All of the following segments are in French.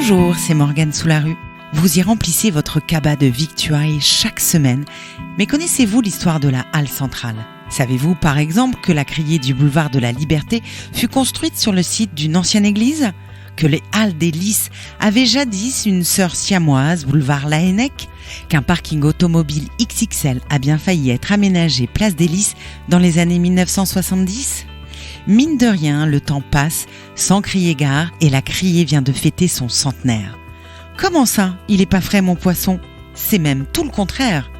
Bonjour, c'est Morgane sous la rue. Vous y remplissez votre cabas de victuailles chaque semaine, mais connaissez-vous l'histoire de la halle centrale ? Savez-vous par exemple que la criée du boulevard de la Liberté fut construite sur le site d'une ancienne église ? Que les halles des Lys avaient jadis une sœur siamoise, boulevard Laennec ? Qu'un parking automobile XXL a bien failli être aménagé place des Lys dans les années 1970 ? Mine de rien, le temps passe, sans crier gare, et la criée vient de fêter son centenaire. Comment ça, il est pas frais mon poisson ? C'est même tout le contraire.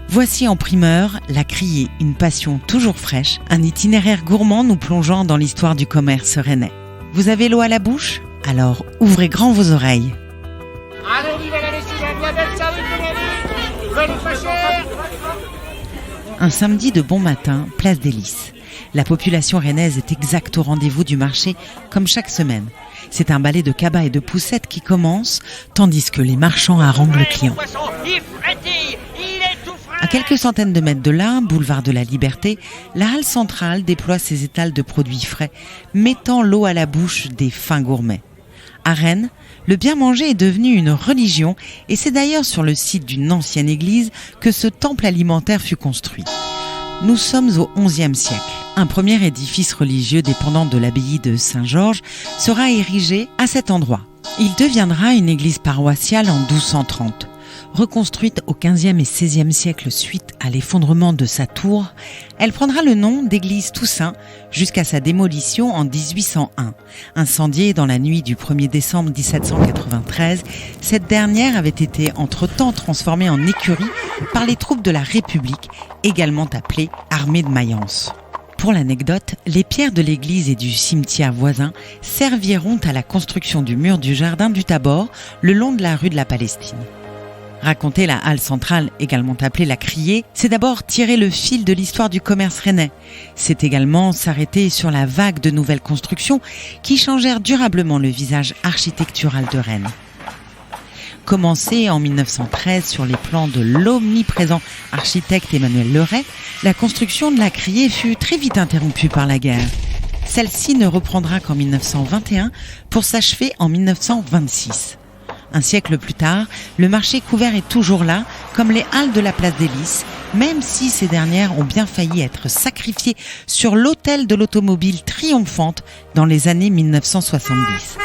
Voici en primeur la criée, une passion toujours fraîche, un itinéraire gourmand nous plongeant dans l'histoire du commerce rennais. Vous avez l'eau à la bouche ? Alors ouvrez grand vos oreilles. Un samedi de bon matin, place des Lys. La population rennaise est exacte au rendez-vous du marché, comme chaque semaine. C'est un ballet de cabas et de poussettes qui commence, tandis que les marchands haranguent le client. À quelques centaines de mètres de là, boulevard de la Liberté, la halle centrale déploie ses étals de produits frais, mettant l'eau à la bouche des fins gourmets. À Rennes, le bien manger est devenu une religion et c'est d'ailleurs sur le site d'une ancienne église que ce temple alimentaire fut construit. Nous sommes au XIe siècle. Un premier édifice religieux dépendant de l'abbaye de Saint-Georges sera érigé à cet endroit. Il deviendra une église paroissiale en 1230. Reconstruite au XVe et XVIe siècle suite à l'effondrement de sa tour, elle prendra le nom d'église Toussaint jusqu'à sa démolition en 1801. Incendiée dans la nuit du 1er décembre 1793, cette dernière avait été entre-temps transformée en écurie par les troupes de la République, également appelées Armée de Mayence. Pour l'anecdote, les pierres de l'église et du cimetière voisin serviront à la construction du mur du jardin du Tabor le long de la rue de la Palestine. Raconter la halle centrale, également appelée la criée, c'est d'abord tirer le fil de l'histoire du commerce rennais. C'est également s'arrêter sur la vague de nouvelles constructions qui changèrent durablement le visage architectural de Rennes. Commencée en 1913 sur les plans de l'omniprésent architecte Emmanuel Leray, la construction de la criée fut très vite interrompue par la guerre. Celle-ci ne reprendra qu'en 1921 pour s'achever en 1926. Un siècle plus tard, le marché couvert est toujours là, comme les halles de la place des Lys, même si ces dernières ont bien failli être sacrifiées sur l'autel de l'automobile triomphante dans les années 1970.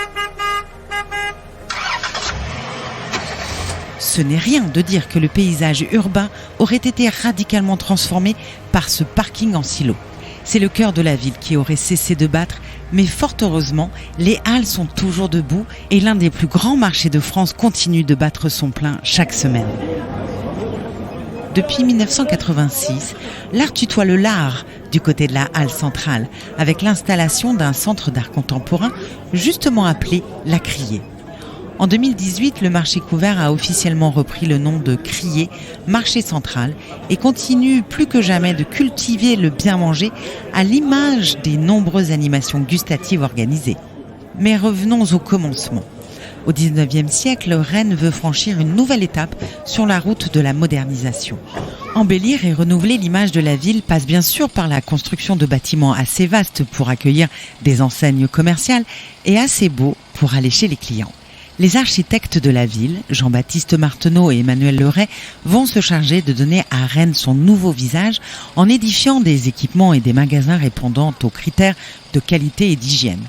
Ce n'est rien de dire que le paysage urbain aurait été radicalement transformé par ce parking en silo. C'est le cœur de la ville qui aurait cessé de battre, mais fort heureusement, les halles sont toujours debout et l'un des plus grands marchés de France continue de battre son plein chaque semaine. Depuis 1986, l'art tutoie le lard du côté de la halle centrale, avec l'installation d'un centre d'art contemporain justement appelé La Criée. En 2018, le marché couvert a officiellement repris le nom de Criée, marché central, et continue plus que jamais de cultiver le bien manger à l'image des nombreuses animations gustatives organisées. Mais revenons au commencement. Au XIXe siècle, Rennes veut franchir une nouvelle étape sur la route de la modernisation. Embellir et renouveler l'image de la ville passe bien sûr par la construction de bâtiments assez vastes pour accueillir des enseignes commerciales et assez beaux pour aller chez les clients. Les architectes de la ville, Jean-Baptiste Marteneau et Emmanuel Leray, vont se charger de donner à Rennes son nouveau visage en édifiant des équipements et des magasins répondant aux critères de qualité et d'hygiène.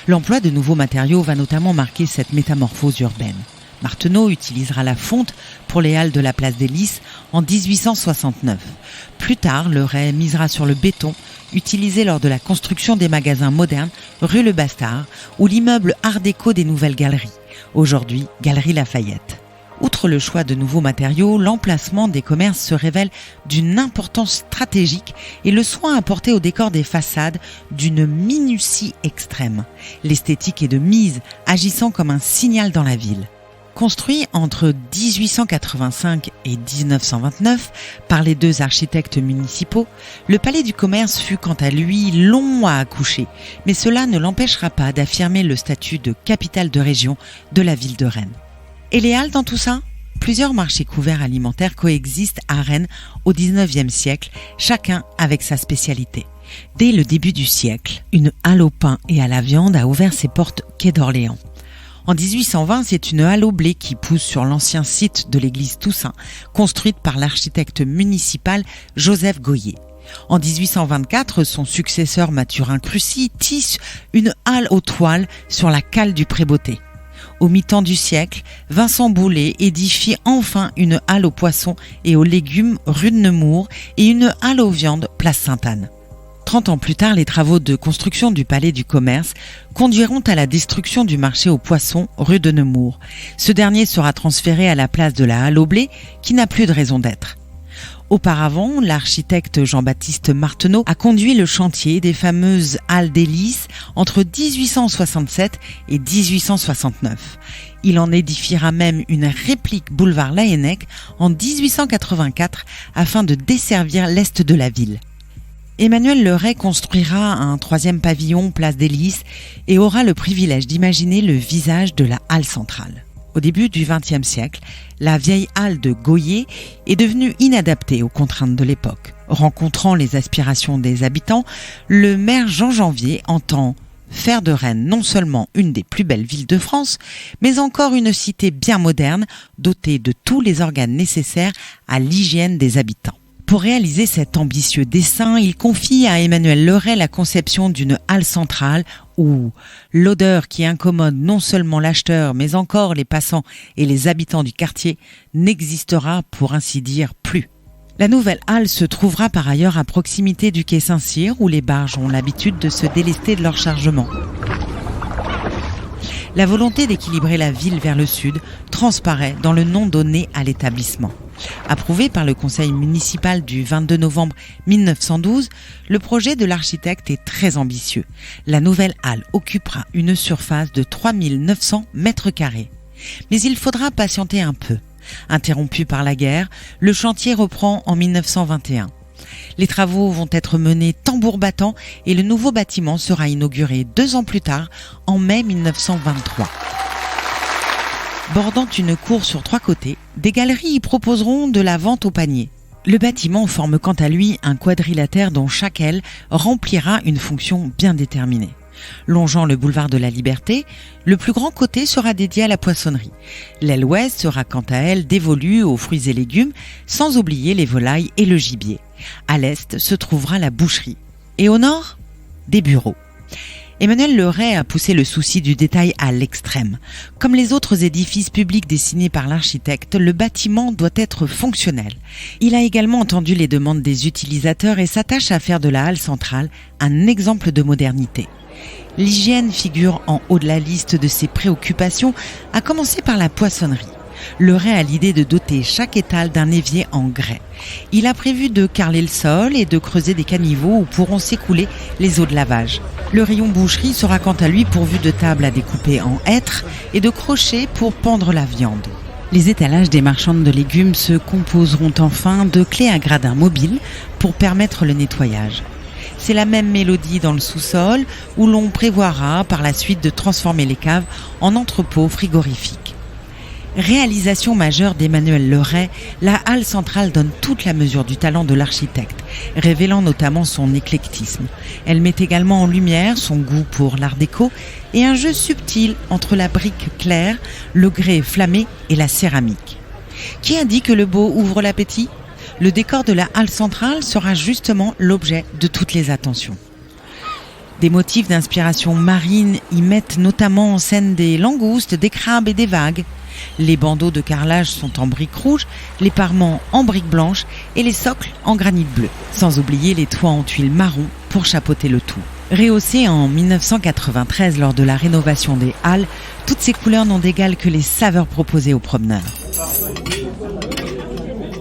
L'emploi de nouveaux matériaux va notamment marquer cette métamorphose urbaine. Marteneau utilisera la fonte pour les halles de la place des Lys en 1869. Plus tard, Leray misera sur le béton, utilisé lors de la construction des magasins modernes rue Le Bastard ou l'immeuble art déco des Nouvelles Galeries, aujourd'hui Galerie Lafayette. Outre le choix de nouveaux matériaux, l'emplacement des commerces se révèle d'une importance stratégique et le soin apporté au décor des façades d'une minutie extrême. L'esthétique est de mise, agissant comme un signal dans la ville. Construit entre 1885 et 1929 par les deux architectes municipaux, le Palais du Commerce fut quant à lui long à accoucher, mais cela ne l'empêchera pas d'affirmer le statut de capitale de région de la ville de Rennes. Et les halles dans tout ça ? Plusieurs marchés couverts alimentaires coexistent à Rennes au XIXe siècle, chacun avec sa spécialité. Dès le début du siècle, une halle au pain et à la viande a ouvert ses portes quai d'Orléans. En 1820, c'est une halle au blé qui pousse sur l'ancien site de l'église Toussaint, construite par l'architecte municipal Joseph Goyer. En 1824, son successeur Mathurin Crucy tisse une halle aux toiles sur la cale du Pré-Beauté. Au mi-temps du siècle, Vincent Boullé édifie enfin une halle aux poissons et aux légumes rue de Nemours et une halle aux viandes place Sainte-Anne. 30 ans plus tard, les travaux de construction du Palais du Commerce conduiront à la destruction du marché aux poissons rue de Nemours. Ce dernier sera transféré à la place de la halle au blé qui n'a plus de raison d'être. Auparavant, l'architecte Jean-Baptiste Marteneau a conduit le chantier des fameuses halles d'Hélice entre 1867 et 1869. Il en édifiera même une réplique boulevard Laënnec en 1884 afin de desservir l'est de la ville. Emmanuel Leray construira un 3e pavillon place d'Hélice et aura le privilège d'imaginer le visage de la halle centrale. Au début du XXe siècle, la vieille halle de Goyer est devenue inadaptée aux contraintes de l'époque. Rencontrant les aspirations des habitants, le maire Jean Janvier entend faire de Rennes non seulement une des plus belles villes de France, mais encore une cité bien moderne, dotée de tous les organes nécessaires à l'hygiène des habitants. Pour réaliser cet ambitieux dessein, il confie à Emmanuel Leray la conception d'une halle centrale où l'odeur qui incommode non seulement l'acheteur, mais encore les passants et les habitants du quartier n'existera pour ainsi dire plus. La nouvelle halle se trouvera par ailleurs à proximité du quai Saint-Cyr où les barges ont l'habitude de se délester de leur chargement. La volonté d'équilibrer la ville vers le sud transparaît dans le nom donné à l'établissement. Approuvé par le conseil municipal du 22 novembre 1912, le projet de l'architecte est très ambitieux. La nouvelle halle occupera une surface de 3900 mètres carrés. Mais il faudra patienter un peu. Interrompu par la guerre, le chantier reprend en 1921. Les travaux vont être menés tambour battant et le nouveau bâtiment sera inauguré 2 ans plus tard, en mai 1923. Bordant une cour sur 3 côtés, des galeries y proposeront de la vente au panier. Le bâtiment forme quant à lui un quadrilatère dont chaque aile remplira une fonction bien déterminée. Longeant le boulevard de la Liberté, le plus grand côté sera dédié à la poissonnerie. L'aile ouest sera quant à elle dévolue aux fruits et légumes, sans oublier les volailles et le gibier. À l'est se trouvera la boucherie. Et au nord, des bureaux. Emmanuel Leray a poussé le souci du détail à l'extrême. Comme les autres édifices publics dessinés par l'architecte, le bâtiment doit être fonctionnel. Il a également entendu les demandes des utilisateurs et s'attache à faire de la halle centrale un exemple de modernité. L'hygiène figure en haut de la liste de ses préoccupations, à commencer par la poissonnerie. Leray a l'idée de doter chaque étal d'un évier en grès. Il a prévu de carreler le sol et de creuser des caniveaux où pourront s'écouler les eaux de lavage. Le rayon boucherie sera quant à lui pourvu de tables à découper en hêtres et de crochets pour pendre la viande. Les étalages des marchandes de légumes se composeront enfin de clés à gradins mobiles pour permettre le nettoyage. C'est la même mélodie dans le sous-sol où l'on prévoira par la suite de transformer les caves en entrepôts frigorifiques. Réalisation majeure d'Emmanuel Leray, la halle centrale donne toute la mesure du talent de l'architecte, révélant notamment son éclectisme. Elle met également en lumière son goût pour l'art déco et un jeu subtil entre la brique claire, le grès flammé et la céramique. Qui a dit que le beau ouvre l'appétit ? Le décor de la halle centrale sera justement l'objet de toutes les attentions. Des motifs d'inspiration marine y mettent notamment en scène des langoustes, des crabes et des vagues. Les bandeaux de carrelage sont en briques rouges, les parements en briques blanches et les socles en granit bleu. Sans oublier les toits en tuiles marron pour chapeauter le tout. Rehaussées en 1993 lors de la rénovation des halles, toutes ces couleurs n'ont d'égal que les saveurs proposées aux promeneurs.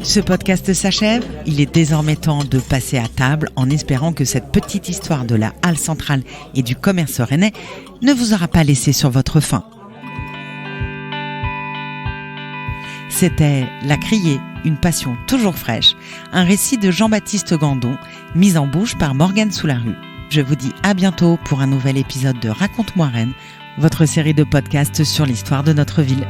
Ce podcast s'achève, il est désormais temps de passer à table en espérant que cette petite histoire de la halle centrale et du commerce rennais ne vous aura pas laissé sur votre faim. C'était La Criée, une passion toujours fraîche, un récit de Jean-Baptiste Gandon, mis en bouche par Morgane Soularue. Je vous dis à bientôt pour un nouvel épisode de Raconte-moi Rennes, votre série de podcasts sur l'histoire de notre ville.